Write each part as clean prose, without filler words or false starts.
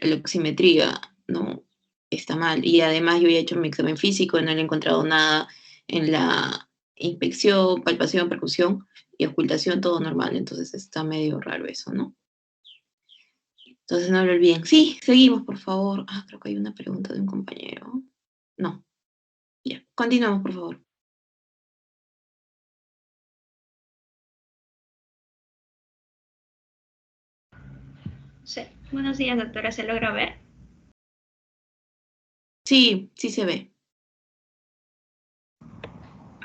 la oximetría, ¿no? Está mal. Y además yo ya he hecho mi examen físico, no le he encontrado nada en la inspección, palpación, percusión y ocultación, todo normal. Entonces está medio raro eso, ¿no? Entonces no lo olviden. Sí, seguimos, por favor. Ah, creo que hay una pregunta de un compañero. No, ya. Continuamos, por favor. Sí. Buenos días, doctora. ¿Se logra ver? Sí, sí se ve.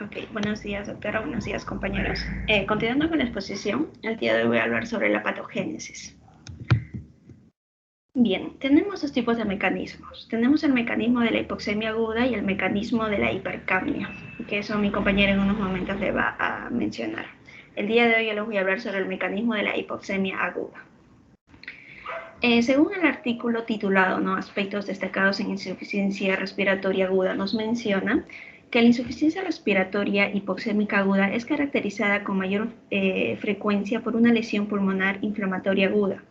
Ok, buenos días, doctora. Buenos días, compañeros. Continuando con la exposición, el día de hoy voy a hablar sobre la patogénesis. Bien, tenemos dos tipos de mecanismos. Tenemos el mecanismo de la hipoxemia aguda y el mecanismo de la hipercapnia, que eso mi compañera en unos momentos le va a mencionar. El día de hoy yo les voy a hablar sobre el mecanismo de la hipoxemia aguda. Según el artículo titulado ¿no? Aspectos destacados en insuficiencia respiratoria aguda, nos menciona que la insuficiencia respiratoria hipoxémica aguda es caracterizada con mayor frecuencia por una lesión pulmonar inflamatoria aguda,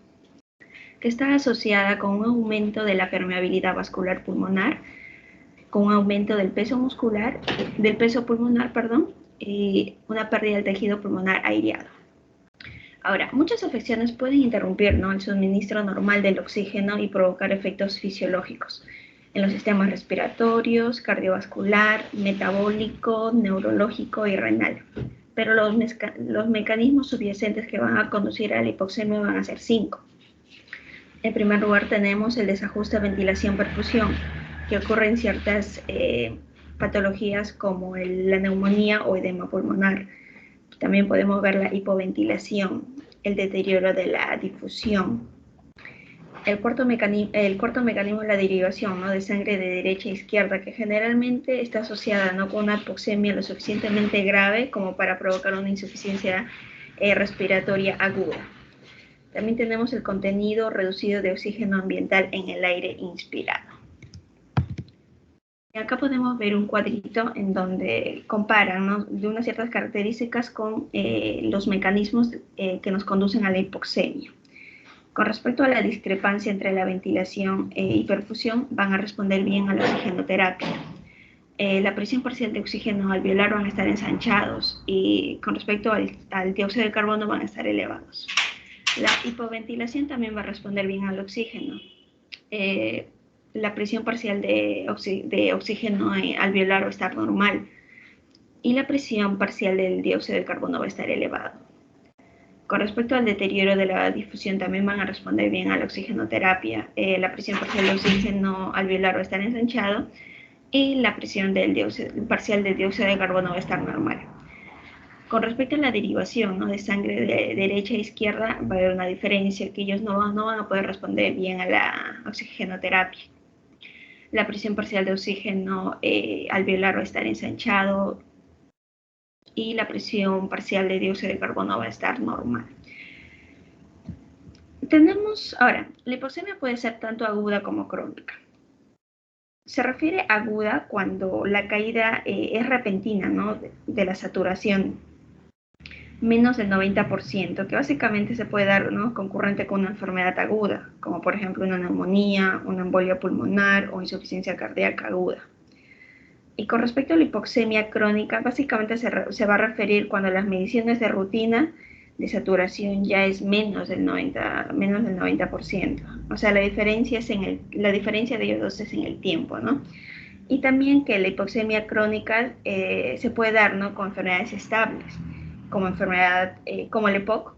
que está asociada con un aumento de la permeabilidad vascular pulmonar, con un aumento del peso muscular, del peso pulmonar, y una pérdida del tejido pulmonar aireado. Ahora, muchas afecciones pueden interrumpir ¿no? el suministro normal del oxígeno y provocar efectos fisiológicos en los sistemas respiratorios, cardiovascular, metabólico, neurológico y renal. Pero los mecanismos subyacentes que van a conducir a la hipoxemia van a ser 5. En primer lugar tenemos el desajuste ventilación-perfusión, que ocurre en ciertas patologías como la neumonía o edema pulmonar. También podemos ver la hipoventilación, el deterioro de la difusión. El cuarto mecanismo es la derivación ¿no? de sangre de derecha a izquierda, que generalmente está asociada ¿no? con una hipoxemia lo suficientemente grave como para provocar una insuficiencia respiratoria aguda. También tenemos el contenido reducido de oxígeno ambiental en el aire inspirado. Acá podemos ver un cuadrito en donde comparan ¿no? de unas ciertas características con los mecanismos que nos conducen a la hipoxemia. Con respecto a la discrepancia entre la ventilación y perfusión, van a responder bien a la oxigenoterapia. La presión parcial de oxígeno alveolar van a estar ensanchados y con respecto al dióxido de carbono van a estar elevados. La hipoventilación también va a responder bien al oxígeno. La presión parcial de oxígeno alveolar va a estar normal y la presión parcial del dióxido de carbono va a estar elevado. Con respecto al deterioro de la difusión, también van a responder bien a la oxigenoterapia. La presión parcial de oxígeno alveolar va a estar ensanchado y la presión parcial del dióxido de carbono va a estar normal. Con respecto a la derivación ¿no? de sangre de derecha a izquierda, va a haber una diferencia, que ellos no van a poder responder bien a la oxigenoterapia. La presión parcial de oxígeno alveolar va a estar ensanchado y la presión parcial de dióxido de carbono va a estar normal. Ahora, la hipoxemia puede ser tanto aguda como crónica. Se refiere a aguda cuando la caída es repentina ¿no? de la saturación, menos del 90%, que básicamente se puede dar ¿no? concurrente con una enfermedad aguda, como por ejemplo una neumonía, una embolia pulmonar o insuficiencia cardíaca aguda. Y con respecto a la hipoxemia crónica, básicamente se va a referir cuando las mediciones de rutina de saturación ya es menos del 90%. O sea, la diferencia de ellos dos es en el tiempo, ¿no? Y también que la hipoxemia crónica se puede dar ¿no? con enfermedades estables, como como el EPOC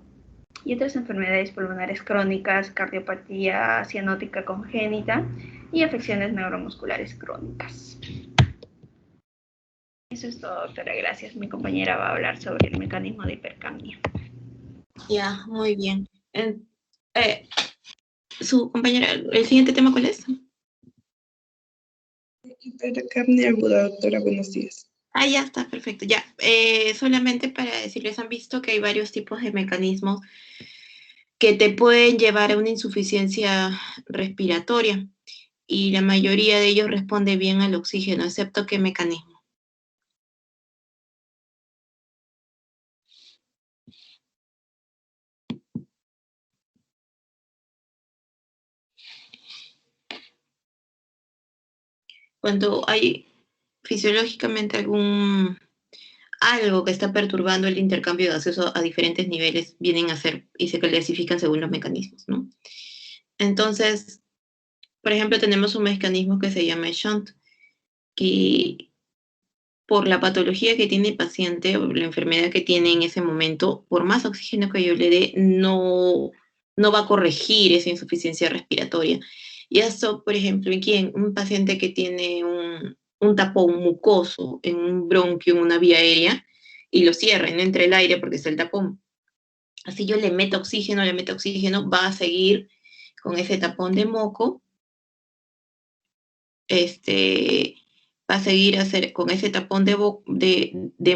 y otras enfermedades pulmonares crónicas, cardiopatía cianótica congénita y afecciones neuromusculares crónicas. Eso es todo, doctora. Gracias. Mi compañera va a hablar sobre el mecanismo de hipercapnia. Ya, muy bien. Su compañera, ¿el siguiente tema cuál es? Hipercapnia aguda, doctora. Buenos días. Ah, ya está, perfecto. Ya, solamente para decirles, han visto que hay varios tipos de mecanismos que te pueden llevar a una insuficiencia respiratoria y la mayoría de ellos responde bien al oxígeno, excepto qué mecanismo. cuando hay fisiológicamente algo que está perturbando el intercambio gaseoso a diferentes niveles, vienen a ser y se clasifican según los mecanismos, ¿no? Entonces, por ejemplo, tenemos un mecanismo que se llama shunt, que por la patología que tiene el paciente o la enfermedad que tiene en ese momento, por más oxígeno que yo le dé, no va a corregir esa insuficiencia respiratoria. Y esto, por ejemplo, ¿en quién? Un paciente que tiene un tapón mucoso en un bronquio, en una vía aérea, y lo cierra, y no entra el aire porque está el tapón. Así yo le meto oxígeno, va a seguir con ese tapón de moco, va a seguir con ese tapón de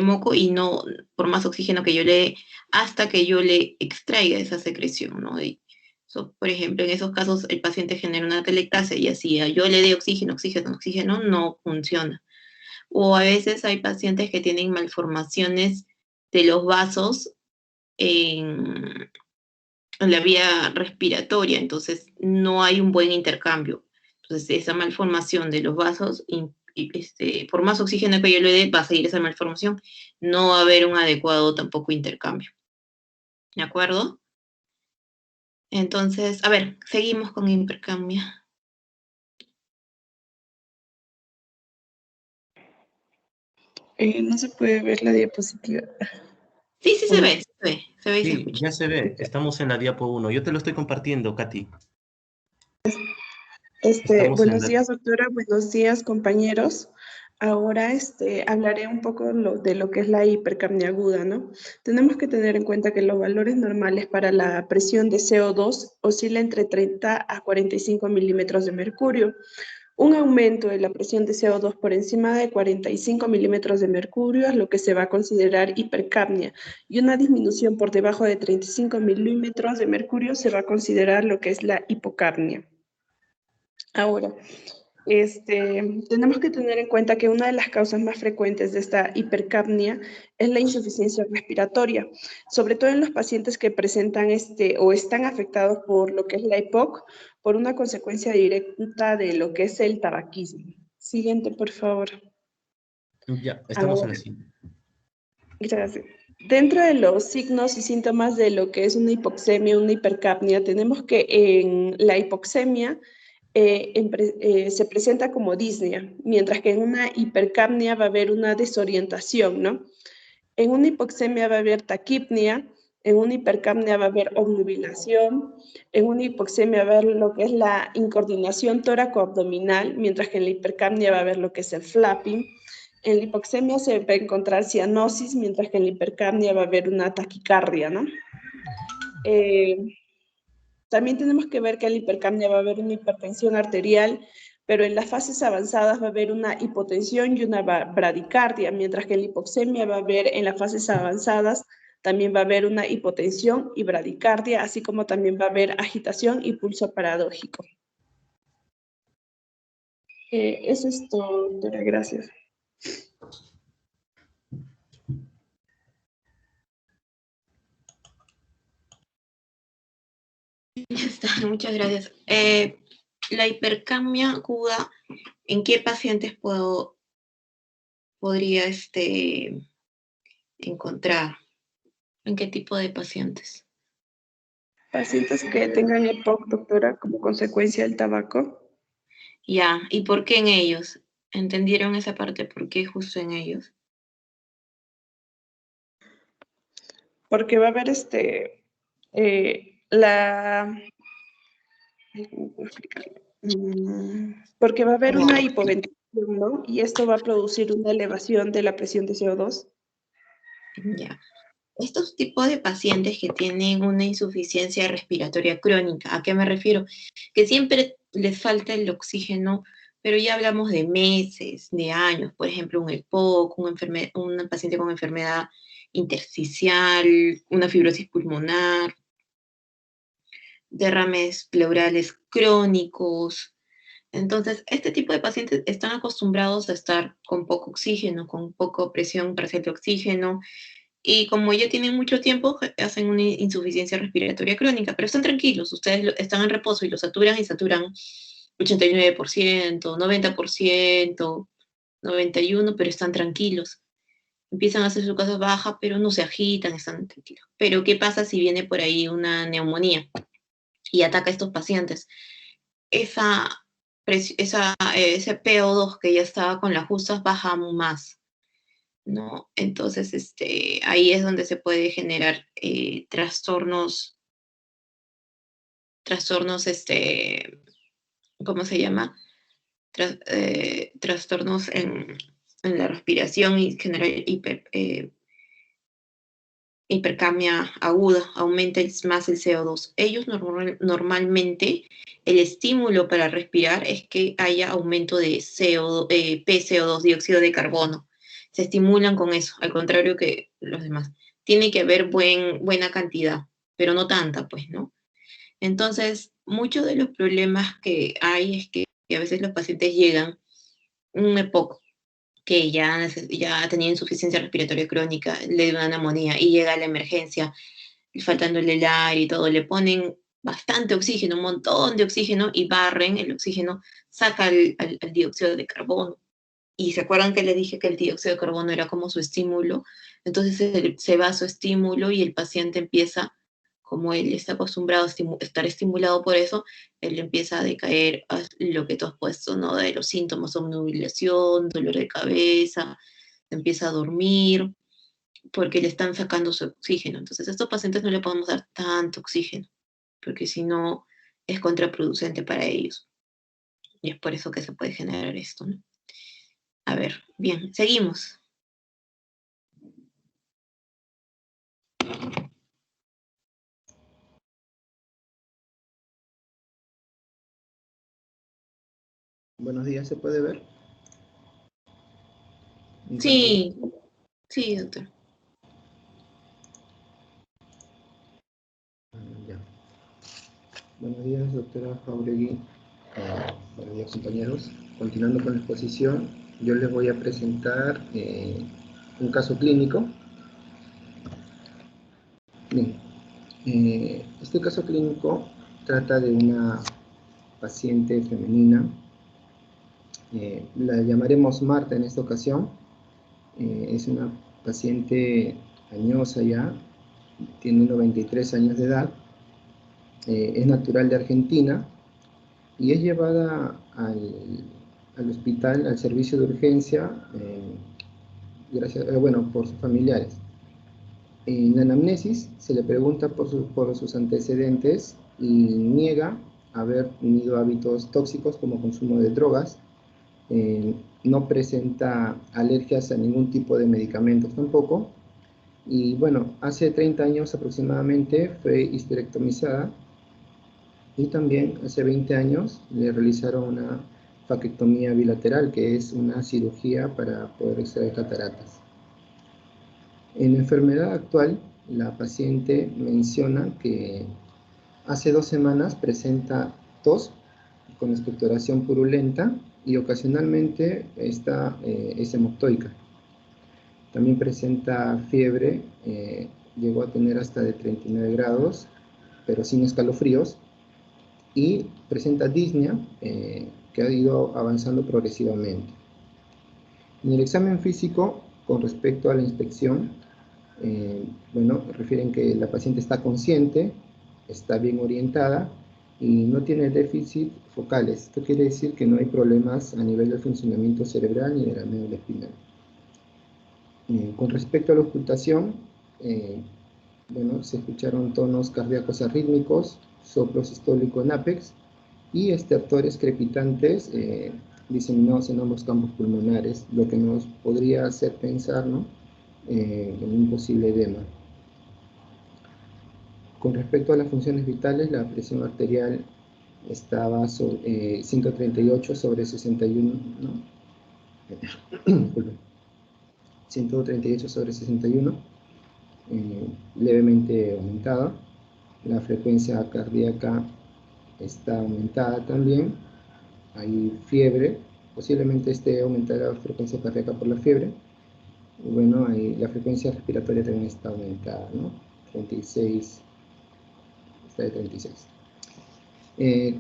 moco y no, por más oxígeno que yo le dé, hasta que yo le extraiga esa secreción, ¿no? Por ejemplo, en esos casos el paciente genera una atelectasia y así yo le dé oxígeno, no funciona. O a veces hay pacientes que tienen malformaciones de los vasos en la vía respiratoria, entonces no hay un buen intercambio. Entonces esa malformación de los vasos, por más oxígeno que yo le dé, va a seguir esa malformación, no va a haber un adecuado tampoco intercambio. ¿De acuerdo? Entonces, a ver, seguimos con intercambio. No se puede ver la diapositiva. Sí, se ve y se Sí, escucha. ya se ve. Estamos en la diapo 1. Yo te lo estoy compartiendo, Katy. Buenos días, doctora. Buenos días, compañeros. Ahora hablaré un poco de lo que es la hipercapnia aguda, ¿no? Tenemos que tener en cuenta que los valores normales para la presión de CO2 oscila entre 30 a 45 milímetros de mercurio. Un aumento de la presión de CO2 por encima de 45 milímetros de mercurio es lo que se va a considerar hipercapnia, y una disminución por debajo de 35 milímetros de mercurio se va a considerar lo que es la hipocapnia. Ahora, tenemos que tener en cuenta que una de las causas más frecuentes de esta hipercapnia es la insuficiencia respiratoria, sobre todo en los pacientes que presentan o están afectados por lo que es la EPOC, por una consecuencia directa de lo que es el tabaquismo. Siguiente, por favor. Ya, estamos en la siguiente. Gracias. Dentro de los signos y síntomas de lo que es una hipoxemia, una hipercapnia, tenemos que en la hipoxemia se presenta como disnea, mientras que en una hipercapnia va a haber una desorientación, ¿no? En una hipoxemia va a haber taquipnia, en una hipercapnia va a haber obnubilación, en una hipoxemia va a haber lo que es la incoordinación tóraco-abdominal, mientras que en la hipercapnia va a haber lo que es el flapping. En la hipoxemia se va a encontrar cianosis, mientras que en la hipercapnia va a haber una taquicardia, ¿no? También tenemos que ver que en la hipercapnia va a haber una hipertensión arterial, pero en las fases avanzadas va a haber una hipotensión y una bradicardia, mientras que en la hipoxemia va a haber en las fases avanzadas también va a haber una hipotensión y bradicardia, así como también va a haber agitación y pulso paradójico. Eso es todo, doctora. Gracias. Ya está, muchas gracias. La hipercapnia aguda, ¿en qué pacientes podría encontrar? ¿En qué tipo de pacientes? Pacientes que tengan EPOC, doctora, como consecuencia del tabaco. Ya, ¿y por qué en ellos? ¿Entendieron esa parte? ¿Por qué justo en ellos? Porque va a haber porque va a haber una hipoventilación, ¿no? Y esto va a producir una elevación de la presión de CO2. Ya. Estos tipos de pacientes que tienen una insuficiencia respiratoria crónica, ¿a qué me refiero? Que siempre les falta el oxígeno, pero ya hablamos de meses, de años, por ejemplo, un EPOC, un paciente con enfermedad intersticial, una fibrosis pulmonar, derrames pleurales crónicos. Entonces, este tipo de pacientes están acostumbrados a estar con poco oxígeno, con poca presión parcial de oxígeno, y como ya tienen mucho tiempo, hacen una insuficiencia respiratoria crónica, pero están tranquilos, ustedes están en reposo y lo saturan 89%, 90%, 91%, pero están tranquilos. Empiezan a hacer su cosa baja, pero no se agitan, están tranquilos. Pero ¿qué pasa si viene por ahí una neumonía y ataca a estos pacientes? Ese PO2 que ya estaba con las justas baja aún más, ¿no? Entonces, ahí es donde se puede generar trastornos, ¿cómo se llama? Trastornos en la respiración y generar hipercamia aguda, aumenta más el CO2. Ellos normalmente, el estímulo para respirar es que haya aumento de PCO2, dióxido de carbono. Se estimulan con eso, al contrario que los demás. Tiene que haber buena cantidad, pero no tanta, pues, ¿no? Entonces, muchos de los problemas que hay es que a veces los pacientes llegan un EPOC que ya tenía insuficiencia respiratoria crónica, le dio una neumonía y llega a la emergencia, faltándole el aire y todo, le ponen bastante oxígeno, un montón de oxígeno y barren el oxígeno, saca el dióxido de carbono. Y se acuerdan que les dije que el dióxido de carbono era como su estímulo, entonces se va su estímulo y el paciente empieza, como él está acostumbrado a estar estimulado por eso, él empieza a decaer a lo que tú has puesto, ¿no? De los síntomas, somnovilación, dolor de cabeza, empieza a dormir, porque le están sacando su oxígeno. Entonces a estos pacientes no le podemos dar tanto oxígeno, porque si no es contraproducente para ellos. Y es por eso que se puede generar esto, ¿no? A ver, bien, seguimos. Buenos días, ¿se puede ver? Sí, sí, doctor. Ya. Buenos días, doctora Jauregui. Buenos días, compañeros. Continuando con la exposición, yo les voy a presentar un caso clínico. Bien, este caso clínico trata de una paciente femenina. La llamaremos Marta en esta ocasión. Es una paciente añosa ya, tiene 93 años de edad. Es natural de Argentina y es llevada al hospital, al servicio de urgencia, por sus familiares. En la anamnesis se le pregunta por sus antecedentes y niega haber tenido hábitos tóxicos como consumo de drogas. No presenta alergias a ningún tipo de medicamentos tampoco. Y bueno, hace 30 años aproximadamente fue histerectomizada. Y también hace 20 años le realizaron una faquectomía bilateral, que es una cirugía para poder extraer cataratas. En la enfermedad actual, la paciente menciona que hace 2 semanas presenta tos con expectoración purulenta y ocasionalmente es hemoctoica. También presenta fiebre, llegó a tener hasta de 39 grados, pero sin escalofríos. Y presenta disnea, que ha ido avanzando progresivamente. En el examen físico, con respecto a la inspección, refieren que la paciente está consciente, está bien orientada y no tiene déficit focales. Esto quiere decir que no hay problemas a nivel del funcionamiento cerebral ni de la médula espinal. Con respecto a la ocultación, se escucharon tonos cardíacos arrítmicos, soplo sistólico en ápex, y estertores crepitantes diseminados en ambos campos pulmonares, lo que nos podría hacer pensar, ¿no?, en un posible edema. Con respecto a las funciones vitales, la presión arterial estaba 138 sobre 61, ¿no? 138 sobre 61, levemente aumentada. La frecuencia cardíaca está aumentada también, hay fiebre, posiblemente esté aumentada la frecuencia cardíaca por la fiebre. Y bueno, ahí la frecuencia respiratoria también está aumentada, ¿no? 36, está de 36.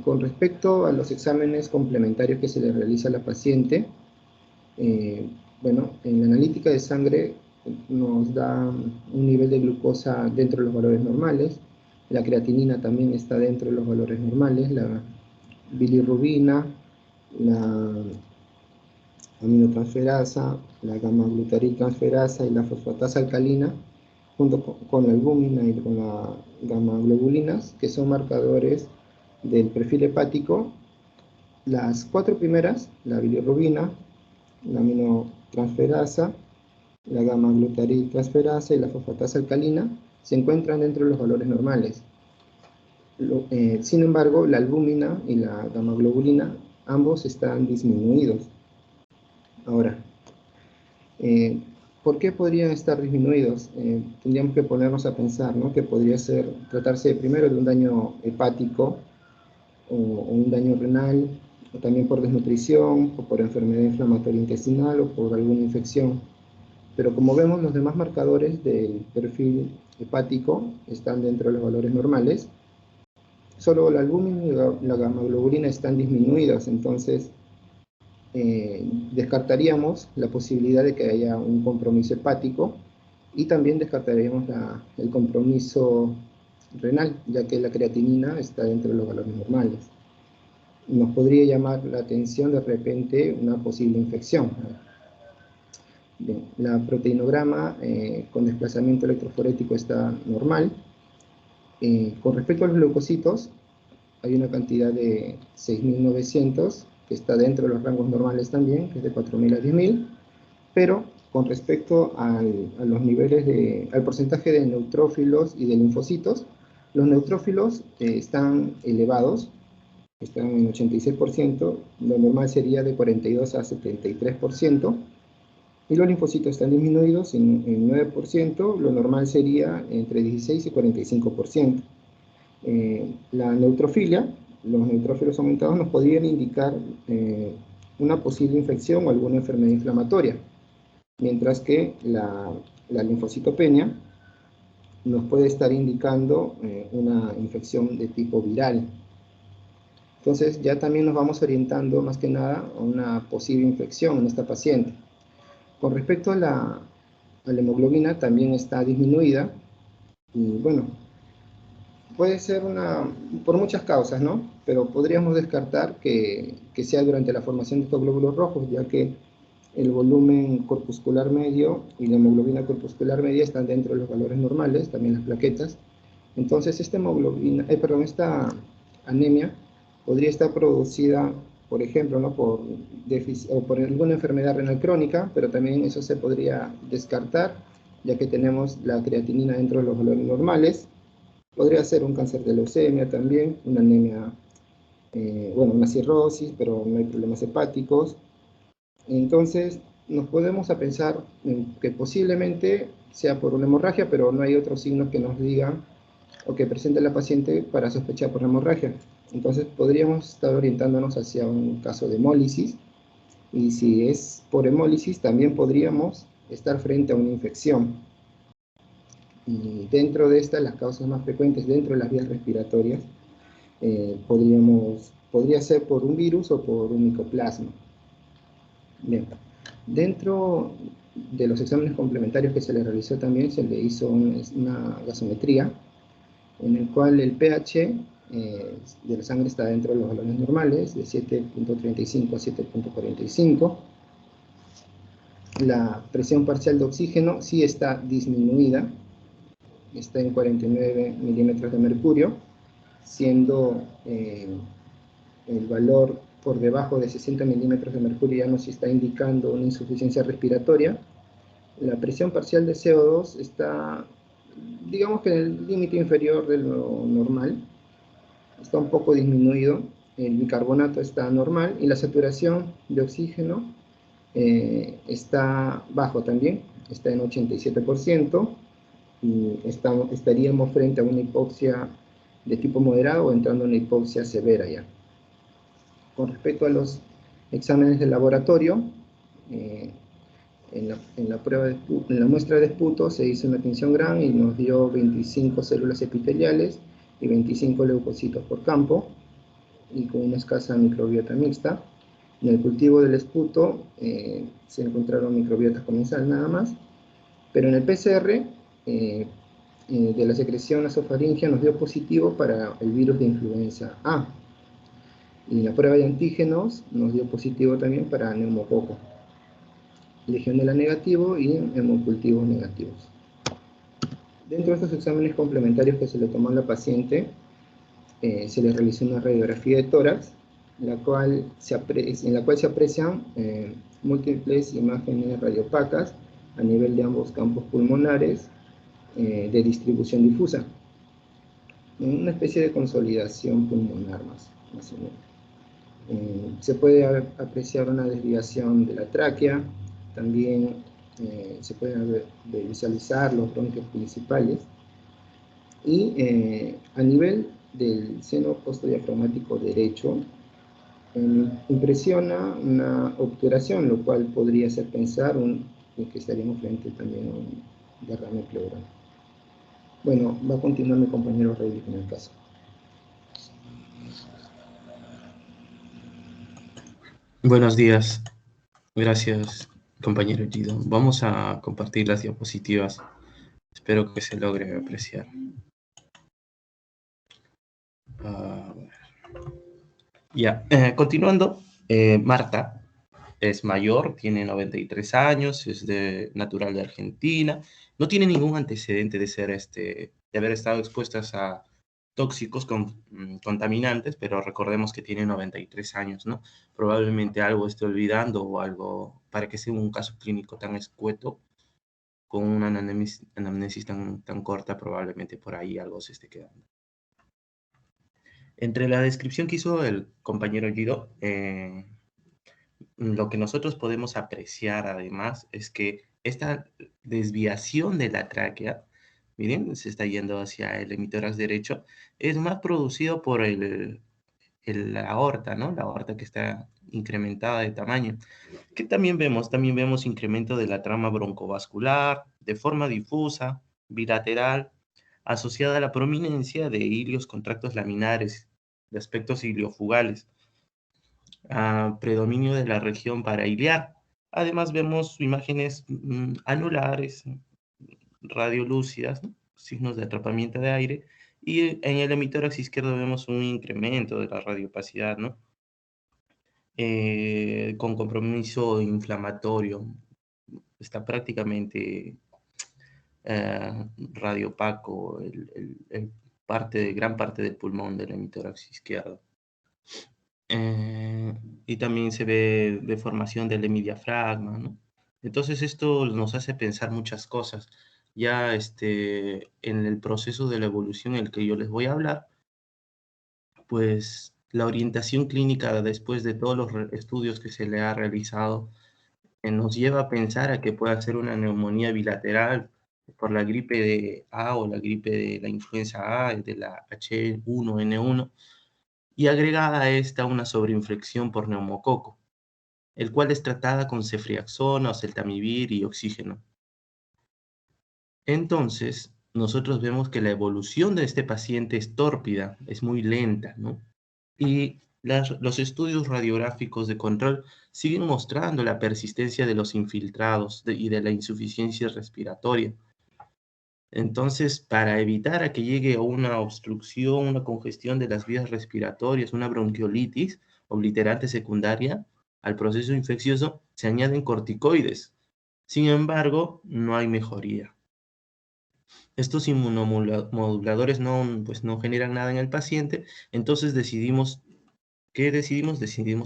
Con respecto a los exámenes complementarios que se le realiza a la paciente, bueno, en la analítica de sangre nos da un nivel de glucosa dentro de los valores normales, la creatinina también está dentro de los valores normales, la bilirrubina, la aminotransferasa, la gamma-glutaridtransferasa y la fosfatasa alcalina, junto con la albúmina y con la gamma-globulinas, que son marcadores del perfil hepático. Las 4 primeras, la bilirrubina, la aminotransferasa, la gamma-glutaridtransferasa y la fosfatasa alcalina, se encuentran dentro de los valores normales. Sin embargo, la albúmina y la gamma-globulina, ambos están disminuidos. Ahora, ¿por qué podrían estar disminuidos? Tendríamos que ponernos a pensar, ¿no? Que podría tratarse primero de un daño hepático o un daño renal, o también por desnutrición, o por enfermedad inflamatoria intestinal, o por alguna infección. Pero como vemos, los demás marcadores del perfil hepático están dentro de los valores normales. Solo la albúmina y la gamma-globulina están disminuidas, entonces descartaríamos la posibilidad de que haya un compromiso hepático, y también descartaríamos el compromiso renal, ya que la creatinina está dentro de los valores normales. Nos podría llamar la atención de repente una posible infección. Bien, la proteinograma con desplazamiento electroforético está normal. Con respecto a los leucocitos, hay una cantidad de 6.900 que está dentro de los rangos normales también, que es de 4.000 a 10.000, pero con respecto a los niveles al porcentaje de neutrófilos y de linfocitos, los neutrófilos están elevados, están en 86%, lo normal sería de 42 a 73%, y los linfocitos están disminuidos en 9%, lo normal sería entre 16 y 45%. La neutrofilia, los neutrófilos aumentados nos podrían indicar una posible infección o alguna enfermedad inflamatoria, mientras que la linfocitopenia nos puede estar indicando una infección de tipo viral. Entonces ya también nos vamos orientando más que nada a una posible infección en esta paciente. Con respecto a la hemoglobina, también está disminuida, y bueno, puede ser por muchas causas, ¿no? Pero podríamos descartar que sea durante la formación de estos glóbulos rojos, ya que el volumen corpuscular medio y la hemoglobina corpuscular media están dentro de los valores normales, también las plaquetas. Entonces esta anemia podría estar producida, por ejemplo, ¿no? por alguna enfermedad renal crónica, pero también eso se podría descartar, ya que tenemos la creatinina dentro de los valores normales. Podría ser un cáncer de leucemia también, una anemia, una cirrosis, pero no hay problemas hepáticos. Entonces, nos podemos pensar que posiblemente sea por una hemorragia, pero no hay otros signos que nos digan o que presente la paciente para sospechar por hemorragia. Entonces, podríamos estar orientándonos hacia un caso de hemólisis, y si es por hemólisis, también podríamos estar frente a una infección. Y dentro de estas, las causas más frecuentes dentro de las vías respiratorias, podría ser por un virus o por un micoplasma. Bien, dentro de los exámenes complementarios que se le realizó también, se le hizo una gasometría, en el cual el pH de la sangre está dentro de los valores normales, de 7.35 a 7.45. La presión parcial de oxígeno sí está disminuida, está en 49 milímetros de mercurio, siendo el valor por debajo de 60 milímetros de mercurio ya nos está indicando una insuficiencia respiratoria. La presión parcial de CO2 está, digamos que en el límite inferior de lo normal, está un poco disminuido, el bicarbonato está normal, y la saturación de oxígeno está bajo también, está en 87%, y estaríamos frente a una hipoxia de tipo moderado o entrando en una hipoxia severa ya. Con respecto a los exámenes de laboratorio, en la muestra de esputo se hizo una tinción Gram y nos dio 25 células epiteliales y 25 leucocitos por campo. y con una escasa microbiota mixta. En el cultivo del esputo se encontraron microbiota comensal nada más, pero en el PCR de la secreción nasofaringea nos dio positivo para el virus de influenza A. Y la prueba de antígenos nos dio positivo también para neumococo, legionela negativo y hemocultivos negativos. Dentro de estos exámenes complementarios que se le tomó a la paciente, se le realizó una radiografía de tórax, en la cual se aprecian múltiples imágenes radiopacas a nivel de ambos campos pulmonares de distribución difusa. Una especie de consolidación pulmonar más o menos. Se puede apreciar una desviación de la tráquea, también se pueden visualizar los bronquios principales, y a nivel del seno postdiafragmático derecho, impresiona una obturación, lo cual podría hacer pensar que estaríamos frente también a un derrame pleural. Bueno, va a continuar mi compañero Reyes en el caso. Buenos días. Gracias, compañero Guido. Vamos a compartir las diapositivas. Espero que se logre apreciar. Ya, continuando, Marta es mayor, tiene 93 años, es natural de Argentina, no tiene ningún antecedente de ser de haber estado expuestas a tóxicos contaminantes, pero recordemos que tiene 93 años, ¿no? Probablemente algo esté olvidando o algo, para que sea un caso clínico tan escueto, con una anamnesis tan corta, probablemente por ahí algo se esté quedando. Entre la descripción que hizo el compañero Guido, lo que nosotros podemos apreciar además es que esta desviación de la tráquea, miren, se está yendo hacia el hemitórax derecho, es más producido por la aorta, ¿no? La aorta que está incrementada de tamaño. ¿Qué también vemos? También vemos incremento de la trama broncovascular, de forma difusa, bilateral, asociada a la prominencia de hilios contractos laminares, de aspectos iliofugales, a predominio de la región parailiar. Además vemos imágenes anulares, radiolúcidas, ¿no? Signos de atrapamiento de aire, y en el hemitórax izquierdo vemos un incremento de la radiopacidad, ¿no? Con compromiso inflamatorio. Está prácticamente radiopaco gran parte del pulmón del hemitórax izquierdo. Y también se ve deformación del hemidiafragma, ¿no? Entonces esto nos hace pensar muchas cosas. Ya en el proceso de la evolución en el que yo les voy a hablar, pues la orientación clínica después de todos los estudios que se le ha realizado nos lleva a pensar a que pueda ser una neumonía bilateral por la gripe de A o la gripe de la influenza A, de la H1N1, y agregada a esta una sobreinfección por neumococo, el cual es tratada con ceftriaxona, oseltamivir y oxígeno. Entonces, nosotros vemos que la evolución de este paciente es tórpida, es muy lenta, ¿no? Y los estudios radiográficos de control siguen mostrando la persistencia de los infiltrados y de la insuficiencia respiratoria. Entonces, para evitar a que llegue a una obstrucción, una congestión de las vías respiratorias, una bronquiolitis obliterante secundaria al proceso infeccioso, se añaden corticoides. Sin embargo, no hay mejoría. Estos inmunomoduladores no generan nada en el paciente, entonces decidimos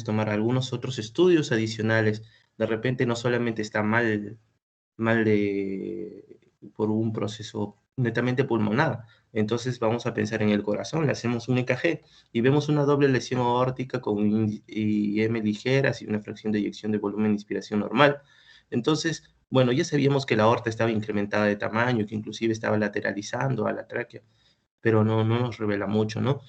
tomar algunos otros estudios adicionales. De repente no solamente está mal por un proceso netamente pulmonar. Entonces vamos a pensar en el corazón, le hacemos un EKG y vemos una doble lesión aórtica con IM ligeras y una fracción de eyección de volumen de inspiración normal. Entonces, bueno, ya sabíamos que la aorta estaba incrementada de tamaño, que inclusive estaba lateralizando a la tráquea, pero no nos revela mucho, ¿no?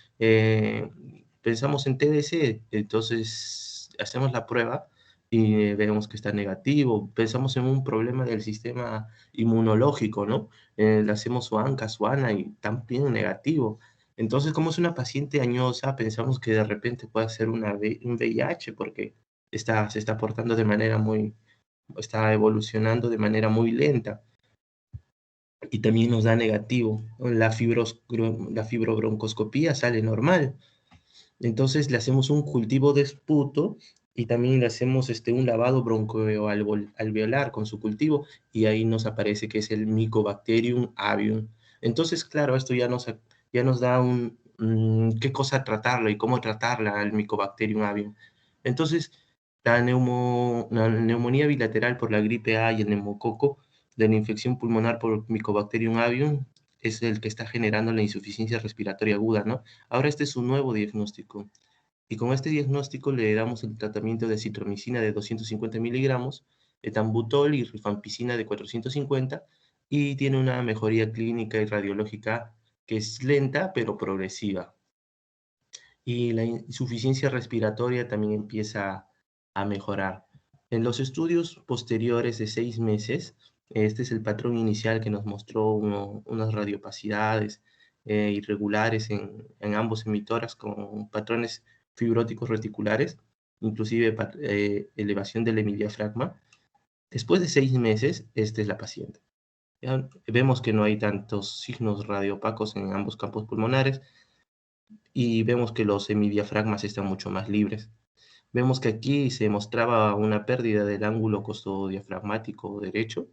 Pensamos en TDC, entonces hacemos la prueba y vemos que está negativo. Pensamos en un problema del sistema inmunológico, ¿no? Le hacemos su ANCA, su ANA y también negativo. Entonces, como es una paciente añosa, pensamos que de repente puede ser un VIH porque se está portando de manera está evolucionando de manera muy lenta y también nos da negativo. La fibrobroncoscopía sale normal. Entonces le hacemos un cultivo de esputo y también le hacemos un lavado broncoalveolar con su cultivo y ahí nos aparece que es el Mycobacterium avium. Entonces, claro, esto ya nos da qué cosa tratarlo y cómo tratarla al Mycobacterium avium. Entonces, la neumonía bilateral por la gripe A y el neumococo de la infección pulmonar por Mycobacterium avium es el que está generando la insuficiencia respiratoria aguda, ¿no? Ahora este es un nuevo diagnóstico. Y con este diagnóstico le damos el tratamiento de citromicina de 250 miligramos, etambutol y rifampicina de 450, y tiene una mejoría clínica y radiológica que es lenta pero progresiva. Y la insuficiencia respiratoria también empieza a mejorar. En los estudios posteriores de 6 meses, este es el patrón inicial que nos mostró unas radiopacidades irregulares en ambos emisoras con patrones fibróticos reticulares, inclusive elevación del hemidiafragma. Después de 6 meses, esta es la paciente. Ya vemos que no hay tantos signos radiopacos en ambos campos pulmonares y vemos que los hemidiafragmas están mucho más libres. Vemos que aquí se mostraba una pérdida del ángulo costodiafragmático derecho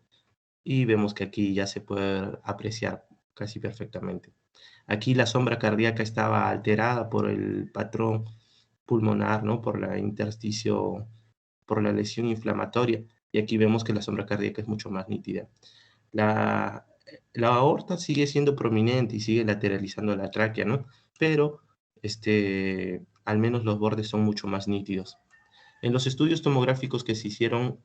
y vemos que aquí ya se puede apreciar casi perfectamente. Aquí la sombra cardíaca estaba alterada por el patrón pulmonar, ¿no? Por la intersticio, por la lesión inflamatoria. Y aquí vemos que la sombra cardíaca es mucho más nítida. La, la aorta sigue siendo prominente y sigue lateralizando la tráquea, ¿no? Pero al menos los bordes son mucho más nítidos. En los estudios tomográficos que se hicieron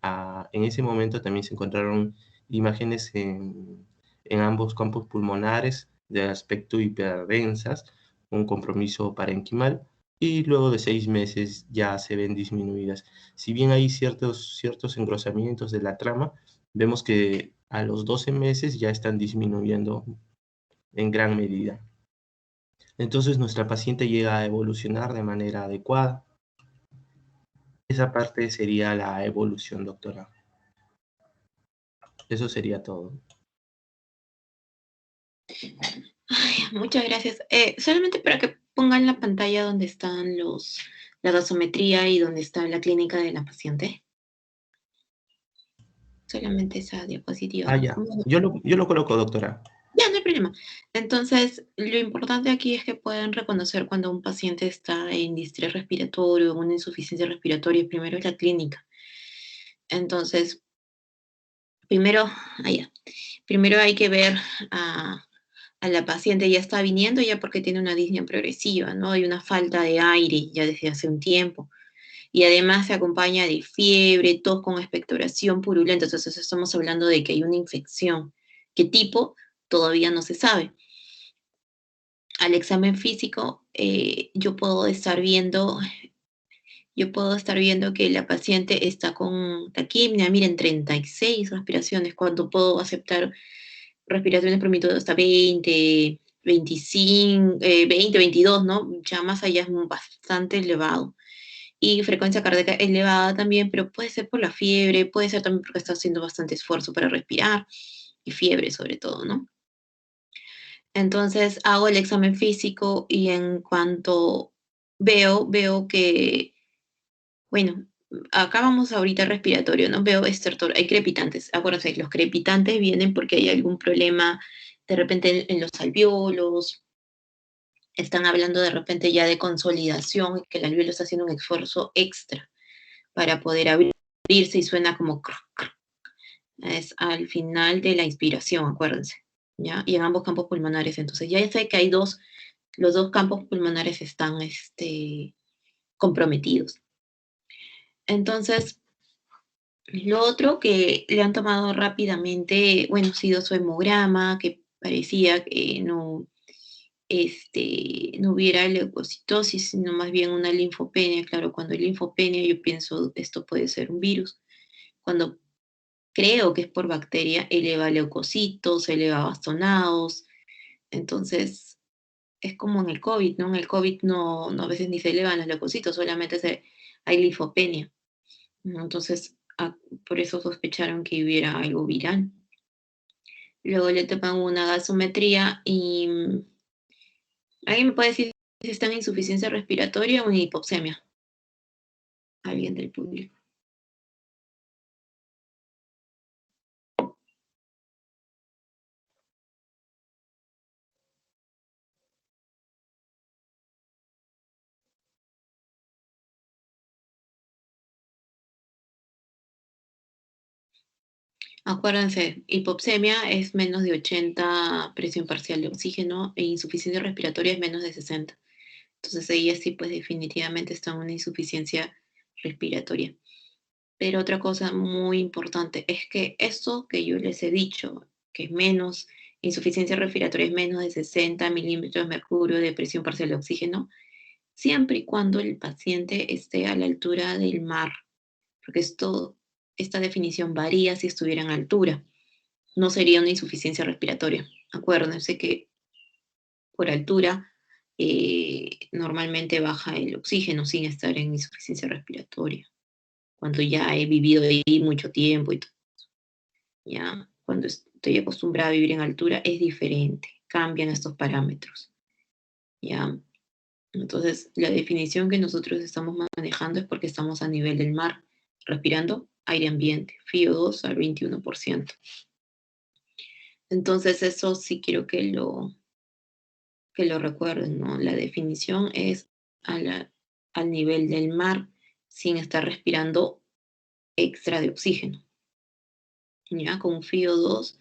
en ese momento también se encontraron imágenes en ambos campos pulmonares de aspecto hiperdensas, un compromiso parenquimal, y luego de 6 meses ya se ven disminuidas. Si bien hay ciertos engrosamientos de la trama, vemos que a los 12 meses ya están disminuyendo en gran medida. Entonces nuestra paciente llega a evolucionar de manera adecuada. Esa parte sería la evolución, doctora. Eso sería todo. Ay, muchas gracias. Solamente para que pongan la pantalla donde están la gasometría y donde está la clínica de la paciente. Solamente esa diapositiva. Ya. Yo lo coloco, doctora. Ya, no hay problema. Entonces, lo importante aquí es que pueden reconocer cuando un paciente está en distrés respiratorio, en una insuficiencia respiratoria, primero es la clínica. Entonces, primero hay que ver a la paciente, ya está viniendo ya porque tiene una disnea progresiva, ¿no? Hay una falta de aire ya desde hace un tiempo. Y además se acompaña de fiebre, tos con expectoración purulenta. Entonces estamos hablando de que hay una infección. ¿Qué tipo? Todavía no se sabe. Al examen físico, yo puedo estar viendo que la paciente está con taquipnea, miren, 36 respiraciones, cuando puedo aceptar respiraciones por minuto hasta 20, 25, 20, 22, ¿no? Ya más allá es bastante elevado. Y frecuencia cardíaca elevada también, pero puede ser por la fiebre, puede ser también porque está haciendo bastante esfuerzo para respirar, y fiebre sobre todo, ¿no? Entonces hago el examen físico y en cuanto veo que, bueno, acá vamos ahorita al respiratorio, ¿no? Veo estertor, hay crepitantes. Acuérdense, los crepitantes vienen porque hay algún problema de repente en los alvéolos. Están hablando de repente ya de consolidación, que el alvéolo está haciendo un esfuerzo extra para poder abrirse y suena como croc, croc. Es al final de la inspiración, acuérdense, ¿ya? Y en ambos campos pulmonares. Entonces ya sé que los dos campos pulmonares están comprometidos. Entonces, lo otro que le han tomado rápidamente, bueno, ha sido su hemograma, que parecía que no hubiera leucocitosis, sino más bien una linfopenia. Claro, cuando hay linfopenia yo pienso esto puede ser un virus. Cuando creo que es por bacteria, eleva leucocitos, eleva bastonados. Entonces, es como en el COVID, ¿no? En el COVID no a veces ni se elevan los leucocitos, solamente hay linfopenia. Entonces, por eso sospecharon que hubiera algo viral. Luego le toman una gasometría y ¿alguien me puede decir si está en insuficiencia respiratoria o en hipoxemia? Alguien del público. Acuérdense, hipoxemia es menos de 80 presión parcial de oxígeno e insuficiencia respiratoria es menos de 60. Entonces ella sí, pues definitivamente está en una insuficiencia respiratoria. Pero otra cosa muy importante es que esto que yo les he dicho, que es menos, insuficiencia respiratoria es menos de 60 milímetros de mercurio de presión parcial de oxígeno, siempre y cuando el paciente esté a la altura del mar, porque esta definición varía si estuviera en altura. No sería una insuficiencia respiratoria. Acuérdense que por altura normalmente baja el oxígeno sin estar en insuficiencia respiratoria. Cuando ya he vivido ahí mucho tiempo y todo, ya cuando estoy acostumbrada a vivir en altura es diferente, cambian estos parámetros, ya. Entonces, la definición que nosotros estamos manejando es porque estamos a nivel del mar, respirando aire ambiente, FiO2 al 21%. Entonces, eso sí quiero que lo recuerden, ¿no? La definición es al nivel del mar sin estar respirando extra de oxígeno, ¿ya? Con FiO2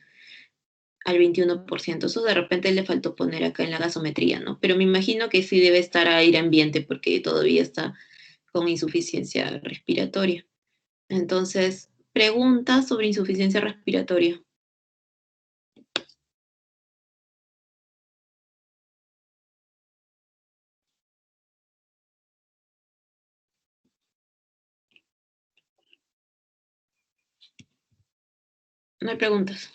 al 21%. Eso de repente le faltó poner acá en la gasometría, ¿no? Pero me imagino que sí debe estar a aire ambiente porque todavía está con insuficiencia respiratoria. Entonces, preguntas sobre insuficiencia respiratoria. No hay preguntas.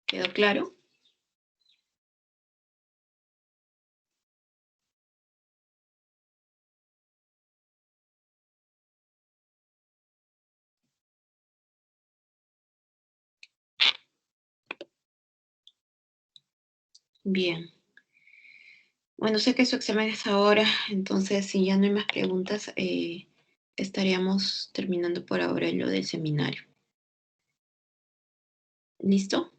¿Quedó claro? Bien. Bueno, sé que su examen es ahora, entonces si ya no hay más preguntas, estaríamos terminando por ahora lo del seminario. ¿Listo?